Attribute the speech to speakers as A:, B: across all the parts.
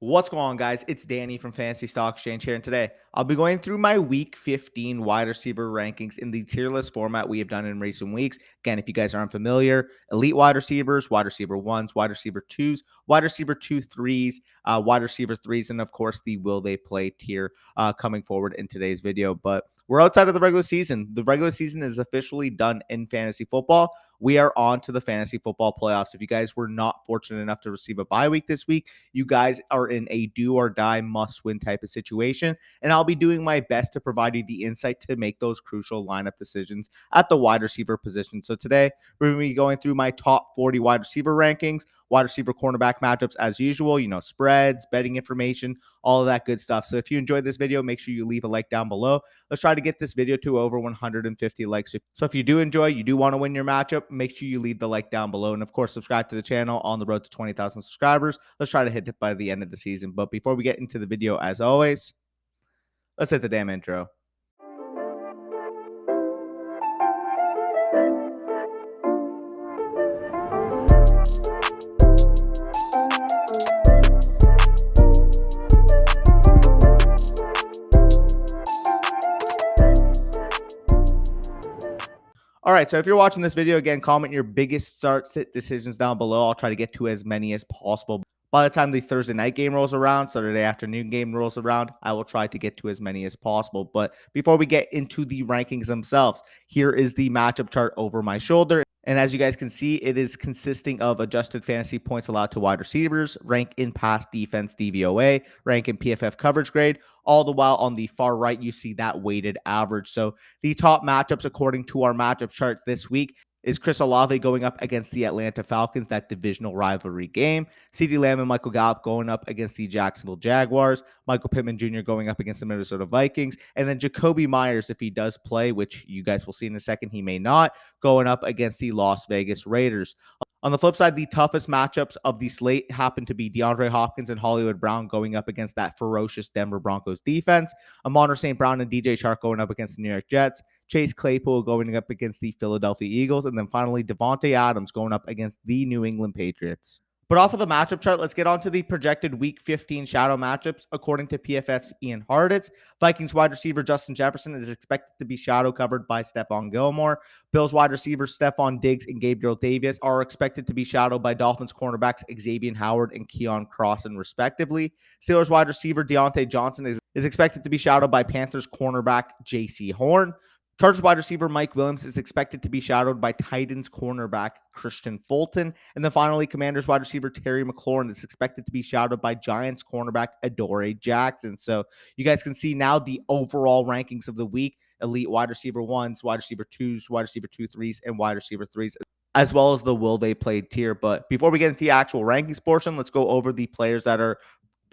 A: What's going on, guys? It's Danny from Fantasy Stock Exchange here, and today I'll be going through my Week 15 wide receiver rankings in the tier list format we have done in recent weeks. Again, if you guys aren't familiar, elite wide receivers, wide receiver ones, wide receiver twos, wide receiver 2 3s, wide receiver threes, and of course the will they play tier coming forward in today's video. But we're outside of the regular season. The regular season is officially done in fantasy football. We are on to the fantasy football playoffs. If you guys were not fortunate enough to receive a bye week this week, you guys are in a do or die must win type of situation. And I'll be doing my best to provide you the insight to make those crucial lineup decisions at the wide receiver position. So today, we're going to be going through my top 40 wide receiver rankings, wide receiver cornerback matchups as usual, spreads, betting information, all of that good stuff. So if you enjoyed this video, make sure you leave a like down below. Let's try to get this video to over 150 likes. So if you do enjoy, you do want to win your matchup, make sure you leave the like down below. And of course, subscribe to the channel on the road to 20,000 subscribers. Let's try to hit it by the end of the season. But before we get into the video, as always, let's hit the damn intro. All right, so if you're watching this video, again, comment your biggest start-sit decisions down below. I'll try to get to as many as possible. By the time the Thursday night game rolls around, Saturday afternoon game rolls around, I will try to get to as many as possible. But before we get into the rankings themselves, here is the matchup chart over my shoulder. And as you guys can see, it is consisting of adjusted fantasy points allowed to wide receivers, rank in pass defense DVOA, rank in PFF coverage grade. All the while on the far right, you see that weighted average. So the top matchups according to our matchup chart this week is Chris Olave going up against the Atlanta Falcons, that divisional rivalry game. CeeDee Lamb and Michael Gallup going up against the Jacksonville Jaguars. Michael Pittman Jr. going up against the Minnesota Vikings. And then Jacoby Myers, if he does play, which you guys will see in a second, he may not, going up against the Las Vegas Raiders. On the flip side, the toughest matchups of the slate happen to be DeAndre Hopkins and Hollywood Brown going up against that ferocious Denver Broncos defense. Amon St. Brown and DJ Chark going up against the New York Jets. Chase Claypool going up against the Philadelphia Eagles. And then finally, Devontae Adams going up against the New England Patriots. But off of the matchup chart, let's get on to the projected Week 15 shadow matchups. According to PFF's Ian Harditz, Vikings wide receiver Justin Jefferson is expected to be shadow covered by Stephon Gilmore. Bills wide receivers Stephon Diggs and Gabriel Davis are expected to be shadowed by Dolphins cornerbacks Xavier Howard and Keon Crossan, respectively. Steelers wide receiver Deontay Johnson is expected to be shadowed by Panthers cornerback J.C. Horn. Chargers wide receiver Mike Williams is expected to be shadowed by Titans cornerback Christian Fulton. And then finally, Commanders wide receiver Terry McLaurin is expected to be shadowed by Giants cornerback Adoree Jackson. So you guys can see now the overall rankings of the week: elite wide receiver ones, wide receiver twos, wide receiver 2 3s, and wide receiver threes, as well as the will they play tier. But before we get into the actual rankings portion, let's go over the players that are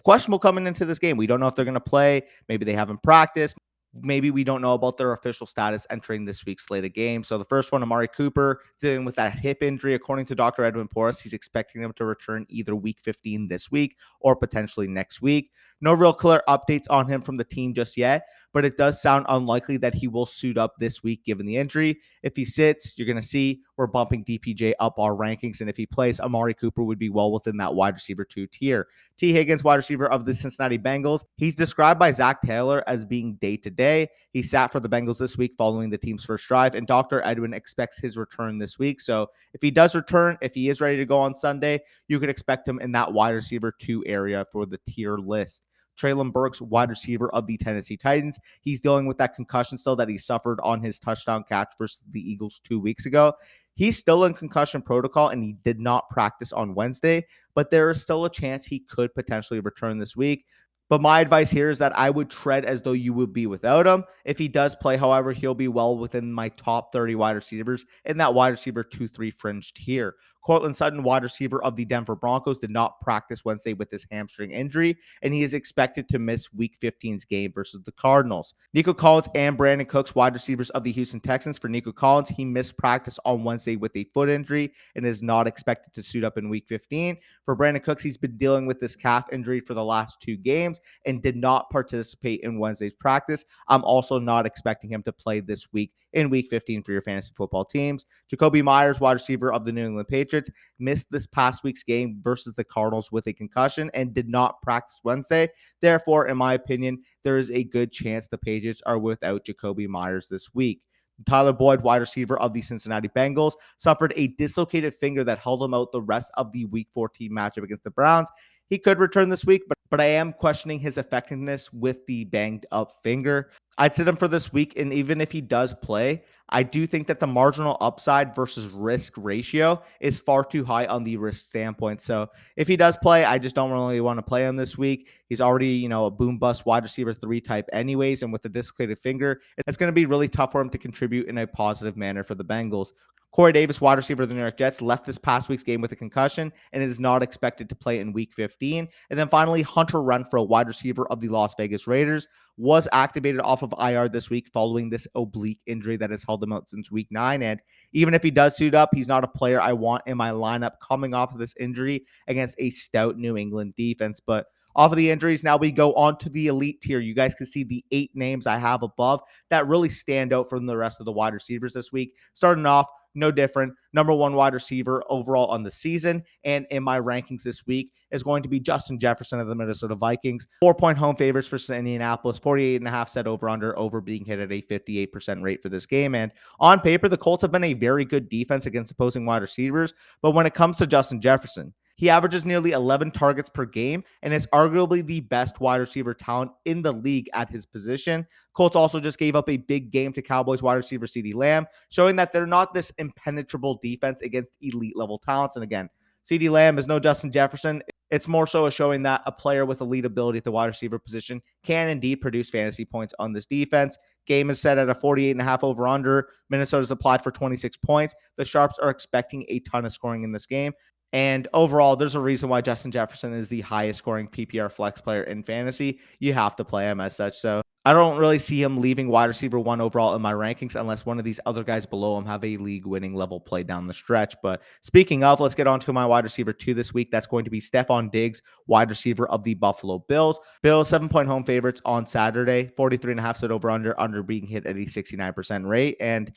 A: questionable coming into this game. We don't know if they're going to play. Maybe they haven't practiced. Maybe we don't know about their official status entering this week's slate of games. So the first one, Amari Cooper, dealing with that hip injury. According to Dr. Edwin Porras, he's expecting him to return either week 15 this week or potentially next week. No real clear updates on him from the team just yet, but it does sound unlikely that he will suit up this week given the injury. If he sits, you're going to see we're bumping DPJ up our rankings. And if he plays, Amari Cooper would be well within that wide receiver 2 tier. T. Higgins, wide receiver of the Cincinnati Bengals. He's described by Zach Taylor as being day-to-day. He sat for the Bengals this week following the team's first drive, and Dr. Edwin expects his return this week. So if he does return, if he is ready to go on Sunday, you can expect him in that wide receiver 2 area for the tier list. Treylon Burks, wide receiver of the Tennessee Titans. He's dealing with that concussion still that he suffered on his touchdown catch versus the Eagles 2 weeks ago. He's still in concussion protocol, and he did not practice on Wednesday, but there is still a chance he could potentially return this week. But my advice here is that I would tread as though you would be without him. If he does play, however, he'll be well within my top 30 wide receivers in that wide receiver 2-3 fringe tier. Cortland Sutton, wide receiver of the Denver Broncos, did not practice Wednesday with his hamstring injury, and he is expected to miss Week 15's game versus the Cardinals. Nico Collins and Brandon Cooks, wide receivers of the Houston Texans. For Nico Collins, he missed practice on Wednesday with a foot injury and is not expected to suit up in Week 15. For Brandon Cooks, he's been dealing with this calf injury for the last 2 games and did not participate in Wednesday's practice. I'm also not expecting him to play this week in week 15 for your fantasy football teams. Jacoby Myers, wide receiver of the New England Patriots, missed this past week's game versus the Cardinals with a concussion and did not practice Wednesday. Therefore, in my opinion, there is a good chance the Patriots are without Jacoby Myers this week. Tyler Boyd, wide receiver of the Cincinnati Bengals, suffered a dislocated finger that held him out the rest of the Week 14 matchup against the Browns. He could return this week, but I am questioning his effectiveness with the banged up finger. I'd sit him for this week, and even if he does play, I do think that the marginal upside versus risk ratio is far too high on the risk standpoint. So if he does play, I just don't really want to play him this week. He's already, a boom bust wide receiver 3 type anyways, and with a dislocated finger, it's going to be really tough for him to contribute in a positive manner for the Bengals. Corey Davis, wide receiver of the New York Jets, left this past week's game with a concussion and is not expected to play in week 15. And then finally, Hunter Renfrow, wide receiver of the Las Vegas Raiders, was activated off of IR this week following this oblique injury that has held him out since week 9. And even if he does suit up, he's not a player I want in my lineup coming off of this injury against a stout New England defense. But off of the injuries, now we go on to the elite tier. You guys can see the 8 names I have above that really stand out from the rest of the wide receivers this week. Starting off, no different. Number 1 wide receiver overall on the season and in my rankings this week is going to be Justin Jefferson of the Minnesota Vikings. 4-point home favorites for Indianapolis, 48.5 set over being hit at a 58% rate for this game. And on paper, the Colts have been a very good defense against opposing wide receivers. But when it comes to Justin Jefferson, he averages nearly 11 targets per game and is arguably the best wide receiver talent in the league at his position. Colts also just gave up a big game to Cowboys wide receiver CeeDee Lamb, showing that they're not this impenetrable defense against elite level talents. And again, CeeDee Lamb is no Justin Jefferson. It's more so showing that a player with elite ability at the wide receiver position can indeed produce fantasy points on this defense. Game is set at a 48.5 over under. Minnesota's applied for 26 points. The Sharps are expecting a ton of scoring in this game. And overall, there's a reason why Justin Jefferson is the highest scoring PPR flex player in fantasy. You have to play him as such. So I don't really see him leaving wide receiver 1 overall in my rankings unless one of these other guys below him have a league winning level play down the stretch. But speaking of, let's get on to my wide receiver 2 this week. That's going to be Stephon Diggs, wide receiver of the Buffalo Bills. Bills 7-point home favorites on Saturday, 43.5 set under being hit at a 69% rate. And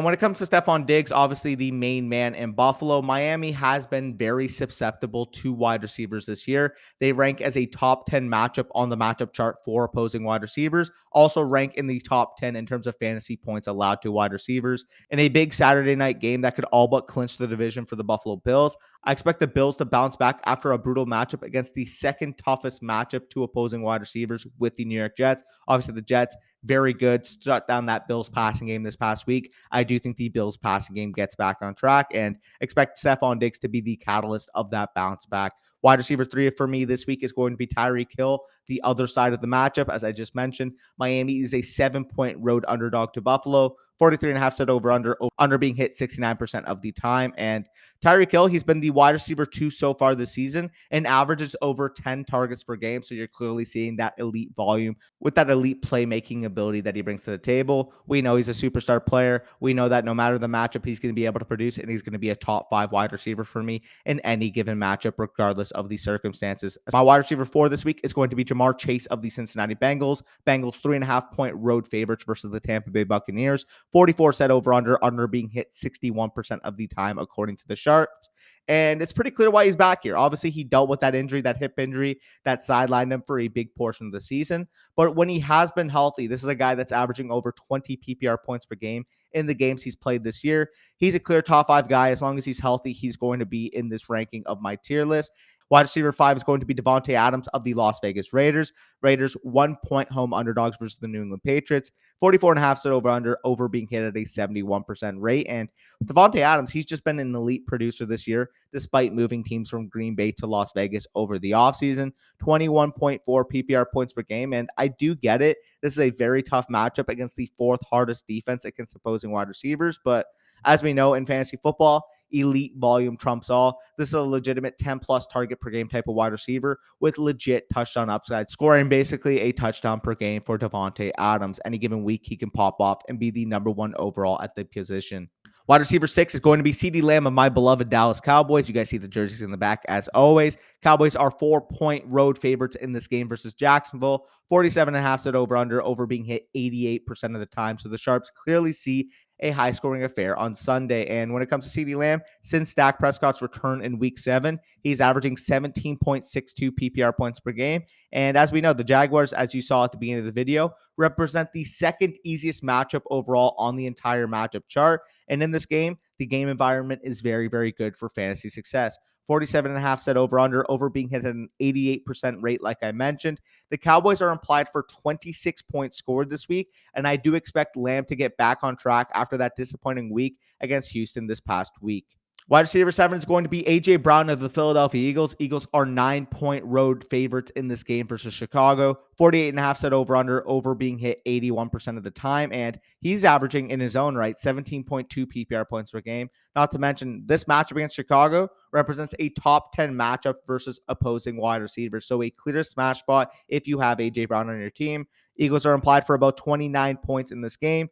A: when it comes to Stephon Diggs, obviously the main man in Buffalo, Miami has been very susceptible to wide receivers this year. They rank as a top 10 matchup on the matchup chart for opposing wide receivers, also rank in the top 10 in terms of fantasy points allowed to wide receivers. In a big Saturday night game that could all but clinch the division for the Buffalo Bills, I expect the Bills to bounce back after a brutal matchup against the second toughest matchup to opposing wide receivers with the New York Jets. Obviously, the Jets, very good, shut down that Bills passing game this past week. I do think the Bills passing game gets back on track and expect Stephon Diggs to be the catalyst of that bounce back. Wide receiver 3 for me this week is going to be Tyreek Hill, the other side of the matchup. As I just mentioned, Miami is a 7-point road underdog to Buffalo. 43.5 set over being hit 69% of the time. And Tyreek Hill, he's been the wide receiver 2 so far this season and averages over 10 targets per game. So you're clearly seeing that elite volume with that elite playmaking ability that he brings to the table. We know he's a superstar player. We know that no matter the matchup, he's going to be able to produce, and he's going to be a top 5 wide receiver for me in any given matchup, regardless of the circumstances. My wide receiver 4 this week is going to be Jamar Chase of the Cincinnati Bengals. Bengals 3.5-point road favorites versus the Tampa Bay Buccaneers. 44 set over being hit 61% of the time, according to the Sharps. And it's pretty clear why he's back here. Obviously, he dealt with that injury, that hip injury that sidelined him for a big portion of the season. But when he has been healthy, this is a guy that's averaging over 20 PPR points per game in the games he's played this year. He's a clear top 5 guy. As long as he's healthy, he's going to be in this ranking of my tier list. Wide receiver 5 is going to be Devontae Adams of the Las Vegas Raiders. Raiders 1-point home underdogs versus the New England Patriots. 44.5 set over being hit at a 71% rate. And Devontae Adams, he's just been an elite producer this year, despite moving teams from Green Bay to Las Vegas over the offseason. 21.4 PPR points per game. And I do get it. This is a very tough matchup against the 4th hardest defense against opposing wide receivers. But as we know in fantasy football, elite volume trumps all. This is a legitimate 10 plus target per game type of wide receiver with legit touchdown upside, scoring basically a touchdown per game for Devontae Adams. Any given week, he can pop off and be the number 1 overall at the position. Wide receiver 6 is going to be CeeDee Lamb of my beloved Dallas Cowboys. You guys see the jerseys in the back as always. Cowboys are 4-point road favorites in this game versus Jacksonville. 47.5 set over being hit 88% of the time. So the Sharps clearly see a high scoring affair on Sunday. And when it comes to CeeDee Lamb, since Dak Prescott's return in week 7, he's averaging 17.62 PPR points per game. And as we know, the Jaguars, as you saw at the beginning of the video, represent the second easiest matchup overall on the entire matchup chart. And in this game, the game environment is very, very good for fantasy success. 47.5 set over being hit at an 88% rate, like I mentioned. The Cowboys are implied for 26 points scored this week, and I do expect Lamb to get back on track after that disappointing week against Houston this past week. Wide receiver 7 is going to be A.J. Brown of the Philadelphia Eagles. Eagles are 9-point road favorites in this game versus Chicago. 48.5 set over being hit 81% of the time, and he's averaging in his own right 17.2 PPR points per game. Not to mention, this matchup against Chicago represents a top 10 matchup versus opposing wide receivers. So a clear smash spot if you have A.J. Brown on your team. Eagles are implied for about 29 points in this game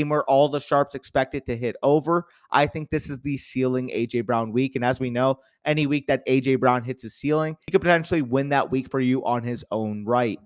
A: where all the sharps expected to hit over. I think this is the ceiling A.J. Brown week. And as we know, any week that A.J. Brown hits his ceiling, he could potentially win that week for you on his own right.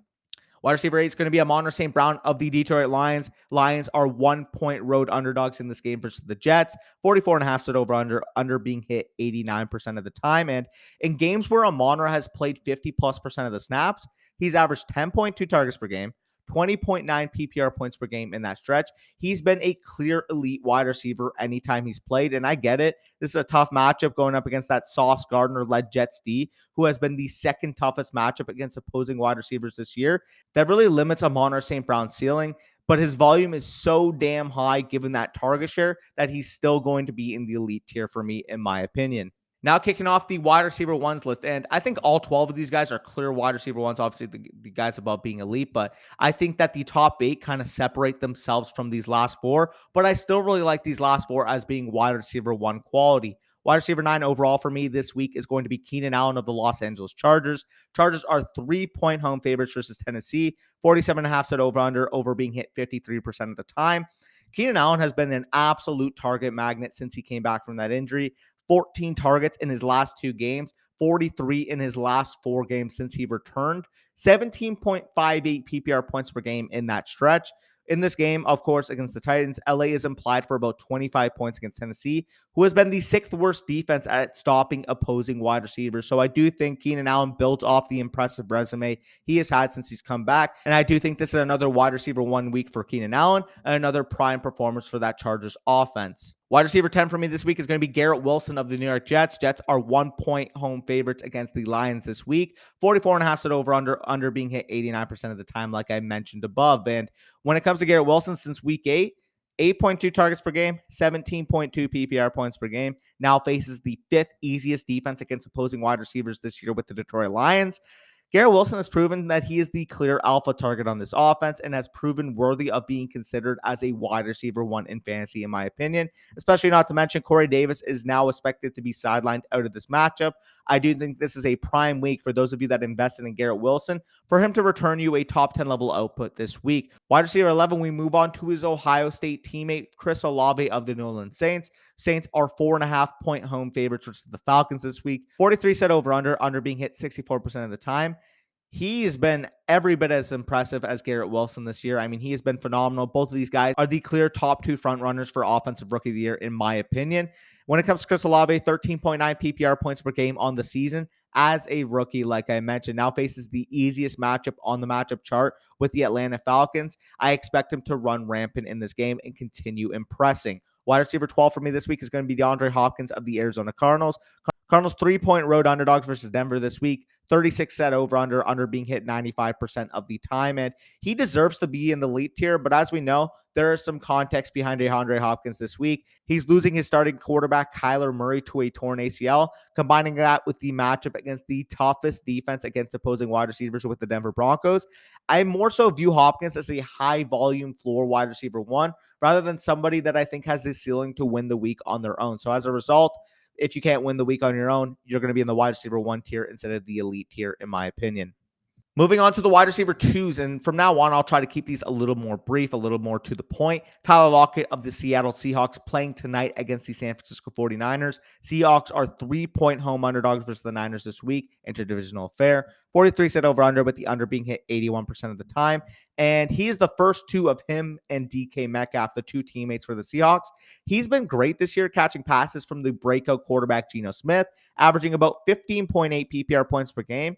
A: Wide receiver 8 is going to be Amon-Ra St. Brown of the Detroit Lions. Lions are 1-point road underdogs in this game versus the Jets. 44.5 set over being hit 89% of the time. And in games where Amon-Ra has played 50+% of the snaps, he's averaged 10.2 targets per game, 20.9 PPR points per game in that stretch. He's been a clear elite wide receiver anytime he's played, and I get it. This is a tough matchup going up against that Sauce Gardner-led Jets D, who has been the second toughest matchup against opposing wide receivers this year. That really limits Amon-Ra St. Brown's ceiling, but his volume is so damn high given that target share that he's still going to be in the elite tier for me, in my opinion. Now kicking off the wide receiver ones list, and I think all 12 of these guys are clear wide receiver ones, obviously the guys above being elite, but I think that the top 8 kind of separate themselves from these last 4, but I still really like these last 4 as being wide receiver 1 quality. Wide receiver 9 overall for me this week is going to be Keenan Allen of the Los Angeles Chargers. Chargers are 3-point home favorites versus Tennessee. 47.5 set over being hit 53% of the time. Keenan Allen has been an absolute target magnet since he came back from that injury. 14 targets in his last 2 games, 43 in his last 4 games since he returned, 17.58 PPR points per game in that stretch. In this game, of course, against the Titans, LA is implied for about 25 points against Tennessee, who has been the 6th worst defense at stopping opposing wide receivers. So I do think Keenan Allen built off the impressive resume he has had since he's come back. And I do think this is another wide receiver 1 week for Keenan Allen and another prime performance for that Chargers offense. Wide receiver 10 for me this week is going to be Garrett Wilson of the New York Jets. Jets are 1-point home favorites against the Lions this week. 44.5 set over being hit 89% of the time, like I mentioned above. And when it comes to Garrett Wilson, since week 8, 8.2 targets per game, 17.2 PPR points per game. Now faces the 5th easiest defense against opposing wide receivers this year with the Detroit Lions. Garrett Wilson has proven that he is the clear alpha target on this offense and has proven worthy of being considered as a wide receiver 1 in fantasy, in my opinion, especially not to mention Corey Davis is now expected to be sidelined out of this matchup. I do think this is a prime week for those of you that invested in Garrett Wilson for him to return you a top 10 level output this week. Wide receiver 11, we move on to his Ohio State teammate, Chris Olave of the New Orleans Saints. Saints are 4.5-point home favorites versus the Falcons this week. 43 set over being hit 64% of the time. He has been every bit as impressive as Garrett Wilson this year. I mean, he has been phenomenal. Both of these guys are the clear top 2 front runners for Offensive Rookie of the Year, in my opinion. When it comes to Chris Olave, 13.9 PPR points per game on the season as a rookie, like I mentioned, now faces the easiest matchup on the matchup chart with the Atlanta Falcons. I expect him to run rampant in this game and continue impressing. Wide receiver 12 for me this week is going to be DeAndre Hopkins of the Arizona Cardinals. Cardinals 3-point road underdogs versus Denver this week. 36 set over being hit 95% of the time. And he deserves to be in the elite tier. But as we know, there is some context behind DeAndre Hopkins this week. He's losing his starting quarterback, Kyler Murray, to a torn ACL. Combining that with the matchup against the toughest defense against opposing wide receivers with the Denver Broncos, I more so view Hopkins as a high volume floor wide receiver 1 rather than somebody that I think has the ceiling to win the week on their own. So as a result, if you can't win the week on your own, you're going to be in the wide receiver 1 tier instead of the elite tier, in my opinion. Moving on to the wide receiver twos, and from now on, I'll try to keep these a little more brief, a little more to the point. Tyler Lockett of the Seattle Seahawks playing tonight against the San Francisco 49ers. Seahawks are 3-point home underdogs versus the Niners this week, interdivisional affair. 43 set over under, with the under being hit 81% of the time. And he is the first two of him and DK Metcalf, the two teammates for the Seahawks. He's been great this year, catching passes from the breakout quarterback Geno Smith, averaging about 15.8 PPR points per game.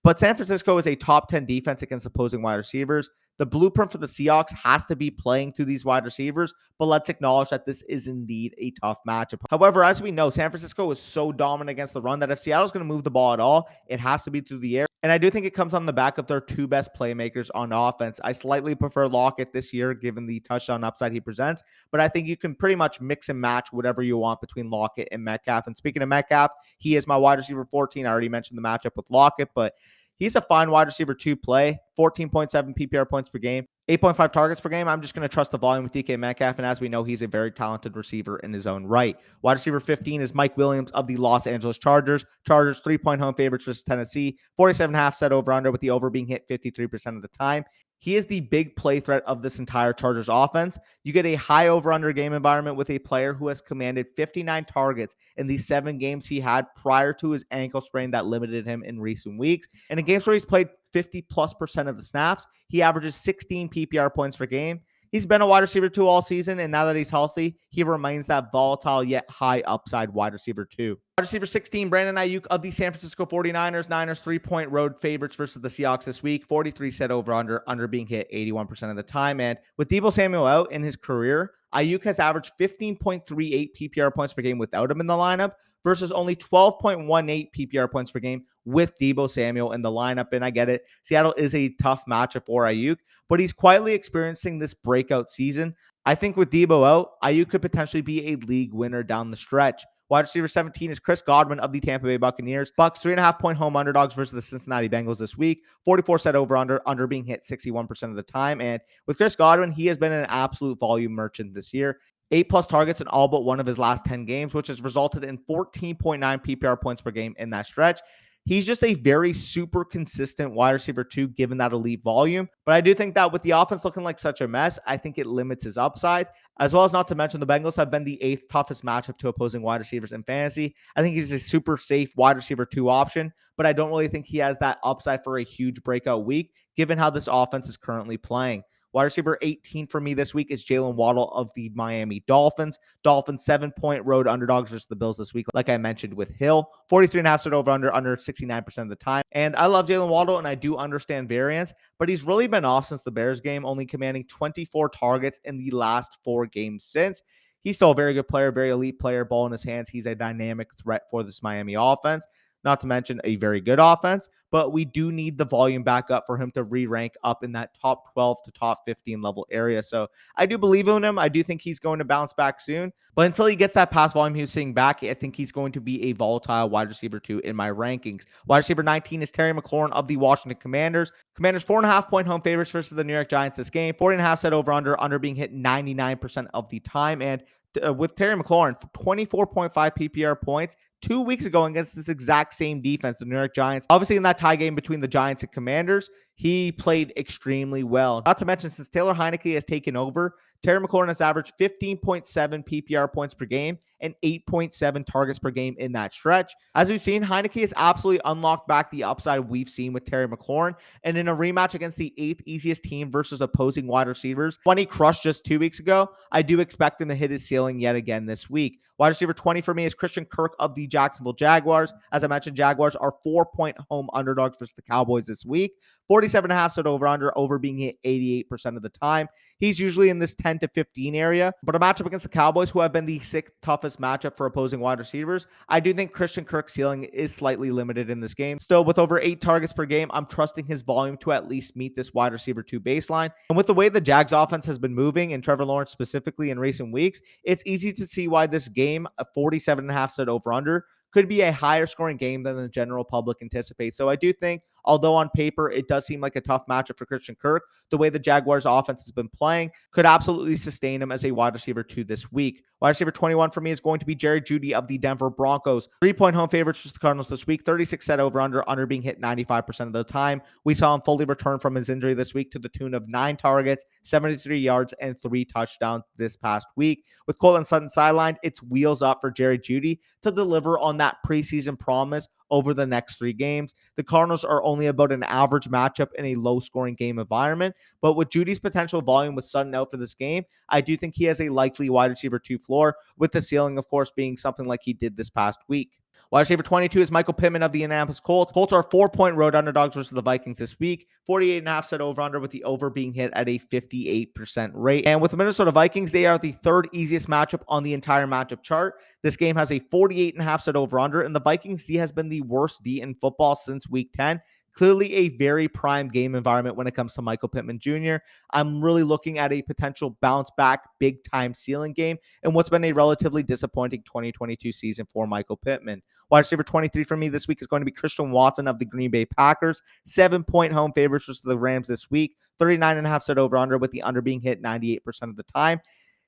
A: But San Francisco is a top 10 defense against opposing wide receivers. The blueprint for the Seahawks has to be playing through these wide receivers, but let's acknowledge that this is indeed a tough matchup. However, as we know, San Francisco is so dominant against the run that if Seattle's going to move the ball at all, it has to be through the air. And I do think it comes on the back of their two best playmakers on offense. I slightly prefer Lockett this year, given the touchdown upside he presents, but I think you can pretty much mix and match whatever you want between Lockett and Metcalf. And speaking of Metcalf, he is my wide receiver 14. I already mentioned the matchup with Lockett, but he's a fine wide receiver to play. 14.7 PPR points per game, 8.5 targets per game. I'm just going to trust the volume with DK Metcalf, and as we know, he's a very talented receiver in his own right. Wide receiver 15 is Mike Williams of the Los Angeles Chargers. Chargers 3-point home favorites versus Tennessee. 47.5 set over under, with the over being hit 53% of the time. He is the big play threat of this entire Chargers offense. You get a high over-under game environment with a player who has commanded 59 targets in the 7 games he had prior to his ankle sprain that limited him in recent weeks. And in games where he's played 50+% of the snaps, he averages 16 PPR points per game. He's been a wide receiver 2 all season, and now that he's healthy, he remains that volatile yet high upside wide receiver 2. Wide receiver 16, Brandon Ayuk of the San Francisco 49ers. Niners 3-point road favorites versus the Seahawks this week. 43 set over under being hit 81% of the time. And with Deebo Samuel out in his career, Ayuk has averaged 15.38 PPR points per game without him in the lineup versus only 12.18 PPR points per game with Deebo Samuel in the lineup. And I get it, Seattle is a tough matchup for Ayuk, but he's quietly experiencing this breakout season. I think with Deebo out, Ayuk could potentially be a league winner down the stretch. Wide receiver 17 is Chris Godwin of the Tampa Bay Buccaneers. Bucks 3.5-point home underdogs versus the Cincinnati Bengals this week. 44 set over under being hit 61% of the time. And with Chris Godwin, he has been an absolute volume merchant this year. 8+ targets in all but one of his last 10 games, which has resulted in 14.9 PPR points per game in that stretch. He's just a very super consistent wide receiver 2, given that elite volume. But I do think that with the offense looking like such a mess, I think it limits his upside, as well as not to mention the Bengals have been the 8th toughest matchup to opposing wide receivers in fantasy. I think he's a super safe wide receiver 2 option, but I don't really think he has that upside for a huge breakout week, given how this offense is currently playing. Wide receiver 18 for me this week is Jalen Waddle of the Miami Dolphins. Dolphins 7-point road underdogs versus the Bills this week, like I mentioned with Hill. 43.5 set over under 69% of the time. And I love Jalen Waddle, and I do understand variance, but he's really been off since the Bears game, only commanding 24 targets in the last 4 games since. He's still a very good player, very elite player, ball in his hands. He's a dynamic threat for this Miami offense, not to mention a very good offense, but we do need the volume back up for him to re-rank up in that top 12 to top 15 level area. So I do believe in him. I do think he's going to bounce back soon, but until he gets that pass volume he was seeing back, I think he's going to be a volatile wide receiver 2 in my rankings. Wide receiver 19 is Terry McLaurin of the Washington Commanders. Commanders 4.5-point home favorites versus the New York Giants this game. 40.5 set over under being hit 99% of the time. And with Terry McLaurin, 24.5 PPR points 2 weeks ago against this exact same defense, the New York Giants. Obviously, in that tie game between the Giants and Commanders, he played extremely well. Not to mention, since Taylor Heineke has taken over, Terry McLaurin has averaged 15.7 PPR points per game and 8.7 targets per game in that stretch. As we've seen, Heineke has absolutely unlocked back the upside we've seen with Terry McLaurin. And in a rematch against the 8th easiest team versus opposing wide receivers, when he crushed just 2 weeks ago, I do expect him to hit his ceiling yet again this week. Wide receiver 20 for me is Christian Kirk of the Jacksonville Jaguars. As I mentioned, Jaguars are 4-point home underdogs versus the Cowboys this week. 47.5 set over being hit 88% of the time. He's usually in this 10 to 15 area, but a matchup against the Cowboys, who have been the 6th toughest matchup for opposing wide receivers, I do think Christian Kirk's ceiling is slightly limited in this game. Still, with over 8 targets per game, I'm trusting his volume to at least meet this wide receiver 2 baseline. And with the way the Jags offense has been moving, and Trevor Lawrence specifically in recent weeks, it's easy to see why this game, a 47.5 set over could be a higher scoring game than the general public anticipates. So I do think Although on paper, it does seem like a tough matchup for Christian Kirk, the way the Jaguars offense has been playing could absolutely sustain him as a wide receiver 2 this week. Wide receiver 21 for me is going to be Jerry Jeudy of the Denver Broncos. 3-point home favorites for the Cardinals this week. 36 set under being hit 95% of the time. We saw him fully return from his injury this week to the tune of 9 targets, 73 yards, and 3 touchdowns this past week. With Courtland Sutton sidelined, it's wheels up for Jerry Jeudy to deliver on that preseason promise over the next 3 games. The Cardinals are only about an average matchup in a low-scoring game environment, but with Judy's potential volume with Sutton out for this game, I do think he has a likely wide receiver 2 floor, with the ceiling, of course, being something like he did this past week. Wide receiver 22 is Michael Pittman of the Indianapolis Colts. Colts are 4-point road underdogs versus the Vikings this week. 48.5 set over-under, with the over being hit at a 58% rate. And with the Minnesota Vikings, they are the 3rd easiest matchup on the entire matchup chart. This game has a 48.5 set over-under, and the Vikings D has been the worst D in football since week 10. Clearly a very prime game environment when it comes to Michael Pittman Jr. I'm really looking at a potential bounce back, big time ceiling game and what's been a relatively disappointing 2022 season for Michael Pittman. Wide receiver 23 for me this week is going to be Christian Watson of the Green Bay Packers. 7-point home favorites versus the Rams this week. 39.5 set over under, with the under being hit 98% of the time.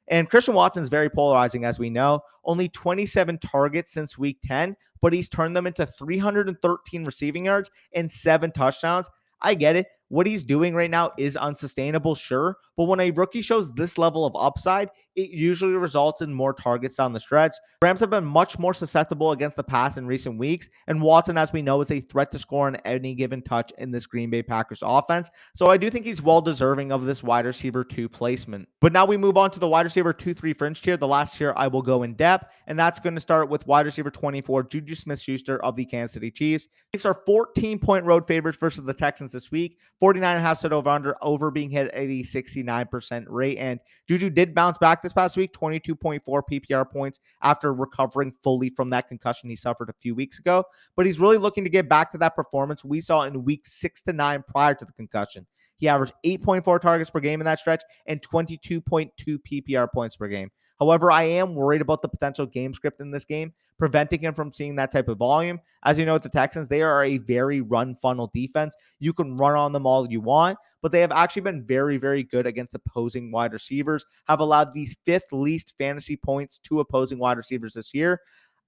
A: And Christian Watson is very polarizing, as we know. Only 27 targets since week 10, but he's turned them into 313 receiving yards and 7 touchdowns. I get it. What he's doing right now is unsustainable, sure. But when a rookie shows this level of upside, it usually results in more targets down the stretch. Rams have been much more susceptible against the pass in recent weeks, and Watson, as we know, is a threat to score on any given touch in this Green Bay Packers offense. So I do think he's well deserving of this wide receiver 2 placement. But now we move on to the wide receiver 2-3 Fringe tier, the last tier I will go in depth, and that's going to start with wide receiver 24, Juju Smith-Schuster of the Kansas City Chiefs. Chiefs are 14-point road favorites versus the Texans this week. 49.5 set over being hit at a 69% rate. And Juju did bounce back this past week, 22.4 PPR points after recovering fully from that concussion he suffered a few weeks ago. But he's really looking to get back to that performance we saw in week 6 to 9 prior to the concussion. He averaged 8.4 targets per game in that stretch and 22.2 PPR points per game. However, I am worried about the potential game script in this game, preventing him from seeing that type of volume. As you know, with the Texans, they are a very run funnel defense. You can run on them all you want, but they have actually been very, very good against opposing wide receivers, have allowed these 5th least fantasy points to opposing wide receivers this year.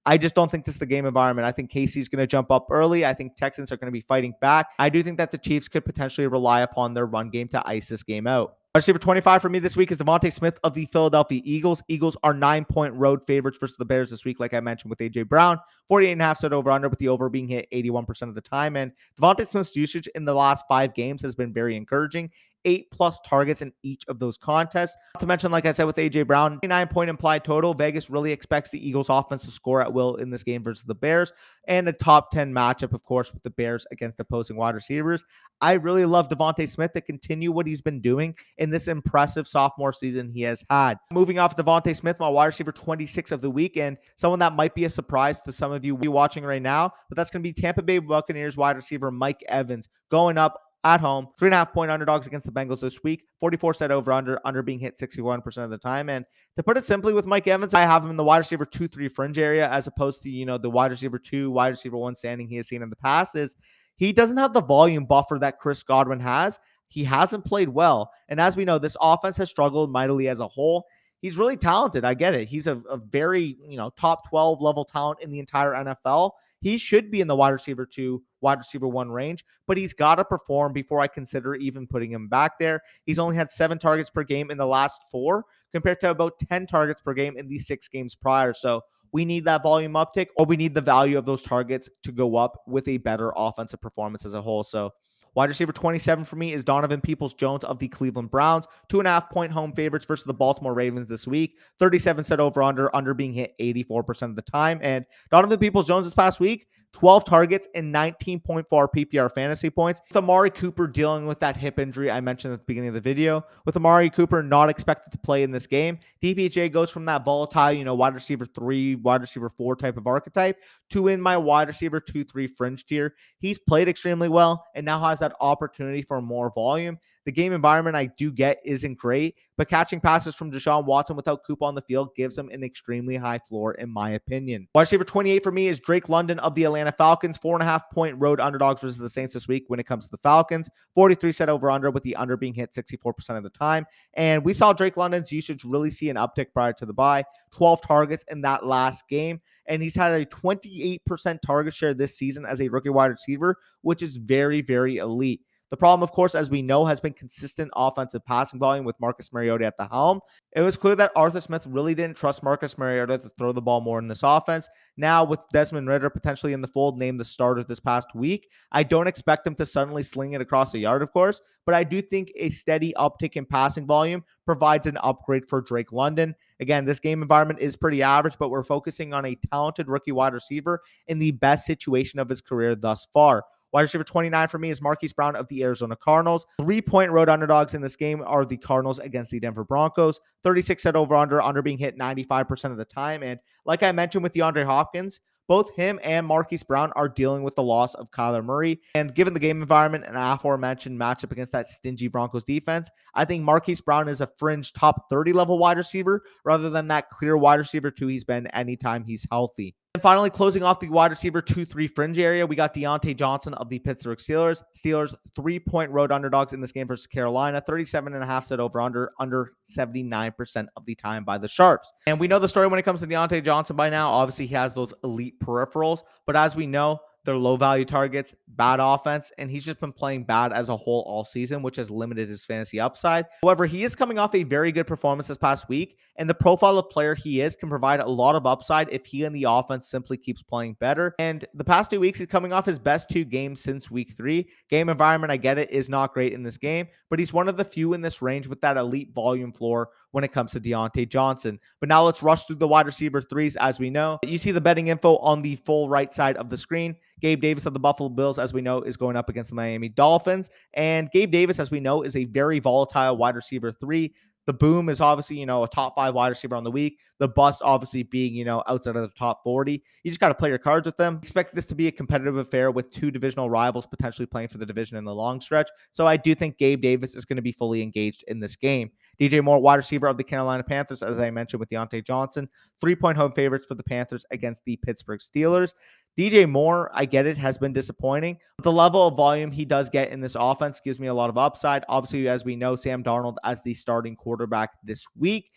A: I just don't think this is the game environment. I think KC's going to jump up early. I think Texans are going to be fighting back. I do think that the Chiefs could potentially rely upon their run game to ice this game out. Wide receiver 25 for me this week is Devontae Smith of the Philadelphia Eagles. Eagles are 9-point road favorites versus the Bears this week, like I mentioned with A.J. Brown. 48.5 set over under, with the over being hit 81% of the time. And Devontae Smith's usage in the last 5 games has been very encouraging. 8+ targets in each of those contests. Not to mention, like I said, with A.J. Brown, 9-point implied total. Vegas really expects the Eagles offense to score at will in this game versus the Bears. And a top 10 matchup, of course, with the Bears against opposing wide receivers. I really love Devontae Smith to continue what he's been doing in this impressive sophomore season he has had. Moving off Devontae Smith, my wide receiver 26 of the week, and someone that might be a surprise to some of you watching right now, but that's going to be Tampa Bay Buccaneers wide receiver Mike Evans going up at home, 3.5-point underdogs against the Bengals this week. 44 set under being hit 61% of the time. And to put it simply, with Mike Evans, I have him in the wide receiver 2-3 fringe area, as opposed to, the wide receiver 2, wide receiver 1 standing he has seen in the past. Is he doesn't have the volume buffer that Chris Godwin has. He hasn't played well. And as we know, this offense has struggled mightily as a whole. He's really talented. I get it. He's a very, top 12 level talent in the entire NFL. He should be in the wide receiver 2, wide receiver 1 range, but he's got to perform before I consider even putting him back there. He's only had 7 targets per game in the last 4, compared to about 10 targets per game in the 6 games prior. So we need that volume uptick, or we need the value of those targets to go up with a better offensive performance as a whole. So wide receiver 27 for me is Donovan Peoples-Jones of the Cleveland Browns. 2.5-point home favorites versus the Baltimore Ravens this week. 37 set under being hit 84% of the time. And Donovan Peoples-Jones this past week, 12 targets and 19.4 PPR fantasy points. With Amari Cooper dealing with that hip injury I mentioned at the beginning of the video, with Amari Cooper not expected to play in this game, DPJ goes from that volatile, wide receiver 3, wide receiver 4 type of archetype to win my wide receiver 2-3 fringe tier. He's played extremely well and now has that opportunity for more volume. The game environment I do get isn't great, but catching passes from Deshaun Watson without Cooper on the field gives him an extremely high floor, in my opinion. Wide receiver 28 for me is Drake London of the Atlanta Falcons. 4.5-point road underdogs versus the Saints this week when it comes to the Falcons. 43 set over under, with the under being hit 64% of the time. And we saw Drake London's usage really see an uptick prior to the bye. 12 targets in that last game. And he's had a 28% target share this season as a rookie wide receiver, which is very, very elite. The problem, of course, as we know, has been consistent offensive passing volume with Marcus Mariota at the helm. It was clear that Arthur Smith really didn't trust Marcus Mariota to throw the ball more in this offense. Now, with Desmond Ridder potentially in the fold, named the starter this past week, I don't expect him to suddenly sling it across the yard, of course, but I do think a steady uptick in passing volume provides an upgrade for Drake London. Again, this game environment is pretty average, but we're focusing on a talented rookie wide receiver in the best situation of his career thus far. Wide receiver 29 for me is Marquise Brown of the Arizona Cardinals. 3-point road underdogs in this game are the Cardinals against the Denver Broncos. 36 set over under being hit 95% of the time. And like I mentioned with DeAndre Hopkins, both him and Marquise Brown are dealing with the loss of Kyler Murray. And given the game environment and aforementioned matchup against that stingy Broncos defense, I think Marquise Brown is a fringe top 30 level wide receiver rather than that clear wide receiver 2 he's been anytime he's healthy. And finally, closing off the wide receiver 2-3 fringe area, we got Deontay Johnson of the Pittsburgh Steelers. Steelers 3-point road underdogs in this game versus Carolina. 37.5 set over under 79% of the time by the Sharps. And we know the story when it comes to Deontay Johnson by now. Obviously, he has those elite peripherals, but as we know, they're low value targets, bad offense, and he's just been playing bad as a whole all season, which has limited his fantasy upside. However, he is coming off a very good performance this past week, and the profile of player he is can provide a lot of upside if he and the offense simply keeps playing better. And the past 2 weeks, he's coming off his best 2 games since week 3. Game environment, I get it, is not great in this game, but he's one of the few in this range with that elite volume floor when it comes to Deontay Johnson. But now let's rush through the wide receiver 3s. As we know, you see the betting info on the full right side of the screen. Gabe Davis of the Buffalo Bills, as we know, is going up against the Miami Dolphins. And Gabe Davis, as we know, is a very volatile wide receiver 3. The boom is obviously, a top 5 wide receiver on the week. The bust obviously being, outside of the top 40. You just got to play your cards with them. Expect this to be a competitive affair with 2 divisional rivals potentially playing for the division in the long stretch. So I do think Gabe Davis is going to be fully engaged in this game. DJ Moore, wide receiver of the Carolina Panthers, as I mentioned with Deontay Johnson. 3-point home favorites for the Panthers against the Pittsburgh Steelers. DJ Moore, I get it, has been disappointing. But the level of volume he does get in this offense gives me a lot of upside. Obviously, as we know, Sam Darnold as the starting quarterback this week.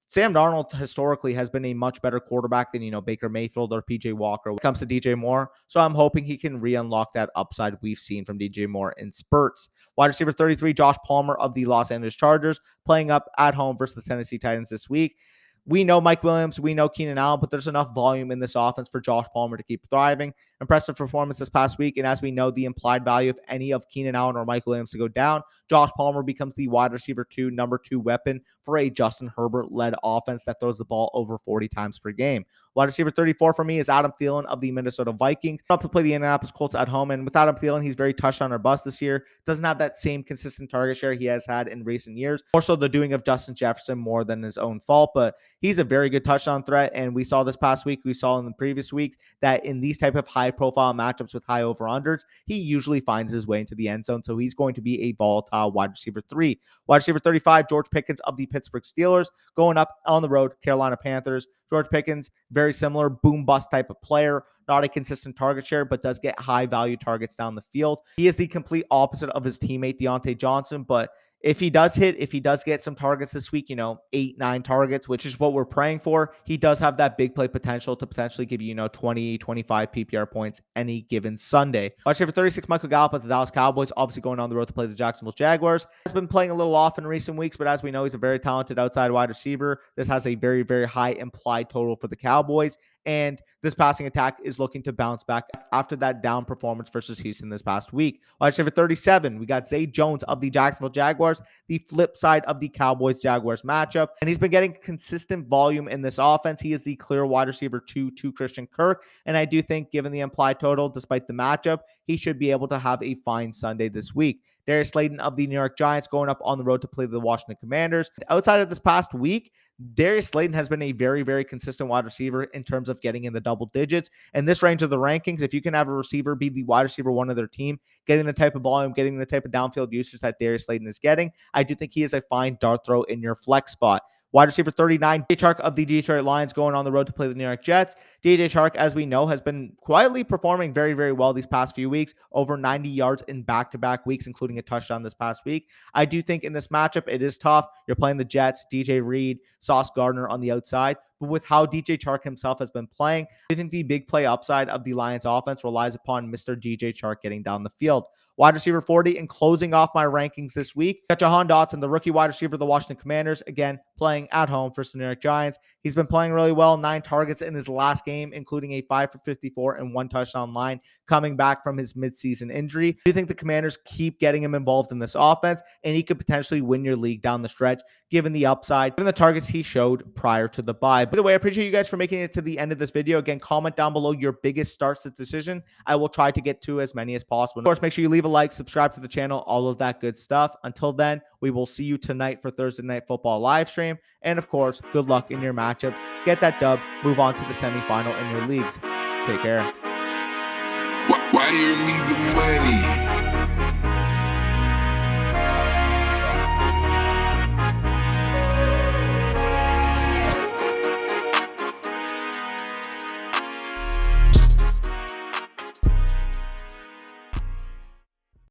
A: Sam Darnold historically has been a much better quarterback than, Baker Mayfield or PJ Walker when it comes to DJ Moore. So I'm hoping he can re-unlock that upside we've seen from DJ Moore in spurts. Wide receiver 33, Josh Palmer of the Los Angeles Chargers, playing up at home versus the Tennessee Titans this week. We know Mike Williams, we know Keenan Allen, but there's enough volume in this offense for Josh Palmer to keep thriving. Impressive performance this past week, and as we know, the implied value of any of Keenan Allen or Mike Williams to go down, Josh Palmer becomes the wide receiver 2, number 2 weapon for a Justin Herbert-led offense that throws the ball over 40 times per game. Wide receiver 34 for me is Adam Thielen of the Minnesota Vikings. Up to play the Indianapolis Colts at home, and with Adam Thielen, he's very touchdown or bust this year. Doesn't have that same consistent target share he has had in recent years. More so the doing of Justin Jefferson more than his own fault, but he's a very good touchdown threat, and we saw this past week, we saw in the previous weeks, that in these type of high-profile matchups with high over-unders, he usually finds his way into the end zone, so he's going to be a volatile wide receiver 3. Wide receiver 35, George Pickens of the Pittsburgh Steelers, going up on the road, Carolina Panthers. George Pickens, very similar boom-bust type of player, not a consistent target share, but does get high-value targets down the field. He is the complete opposite of his teammate, Deontay Johnson, but if he does get some targets this week, 8, 9 targets, which is what we're praying for, he does have that big play potential to potentially give you, 20, 25 PPR points any given Sunday. Wide receiver 36, Michael Gallup of the Dallas Cowboys, obviously going on the road to play the Jacksonville Jaguars. Has been playing a little off in recent weeks, but as we know, he's a very talented outside wide receiver. This has a very, very high implied total for the Cowboys. And this passing attack is looking to bounce back after that down performance versus Houston this past week. Wide receiver 37, we got Zay Jones of the Jacksonville Jaguars, the flip side of the Cowboys-Jaguars matchup. And he's been getting consistent volume in this offense. He is the clear wide receiver 2 to Christian Kirk. And I do think, given the implied total, despite the matchup, he should be able to have a fine Sunday this week. Darius Slayton of the New York Giants going up on the road to play the Washington Commanders. Outside of this past week, Darius Slayton has been a very, very consistent wide receiver in terms of getting in the double digits. And this range of the rankings, if you can have a receiver be the wide receiver one of their team, getting the type of volume, getting the type of downfield usage that Darius Slayton is getting, I do think he is a fine dart throw in your flex spot. Wide receiver 39, DJ Chark of the Detroit Lions going on the road to play the New York Jets. DJ Chark, as we know, has been quietly performing very, very well these past few weeks, over 90 yards in back-to-back weeks, including a touchdown this past week. I do think in this matchup, it is tough. You're playing the Jets, DJ Reed, Sauce Gardner on the outside. But with how DJ Chark himself has been playing, I think the big play upside of the Lions offense relies upon Mr. DJ Chark getting down the field. Wide receiver 40 and closing off my rankings this week, got Jahan Dotson, the rookie wide receiver of the Washington Commanders, again, playing at home versus the New York Giants. He's been playing really well, 9 targets in his last game, including a 5 for 54 and 1 touchdown line coming back from his midseason injury. I do think the Commanders keep getting him involved in this offense, and he could potentially win your league down the stretch, given the upside, given the targets he showed prior to the bye. By the way, I appreciate you guys for making it to the end of this video. Again, comment down below your biggest starts this decision. I will try to get to as many as possible. Of course, make sure you leave a like, subscribe to the channel, all of that good stuff. Until then, we will see you tonight for Thursday Night Football live stream. And of course, good luck in your matchups. Get that dub, move on to the semifinal in your leagues. Take care.
B: Wire me the money.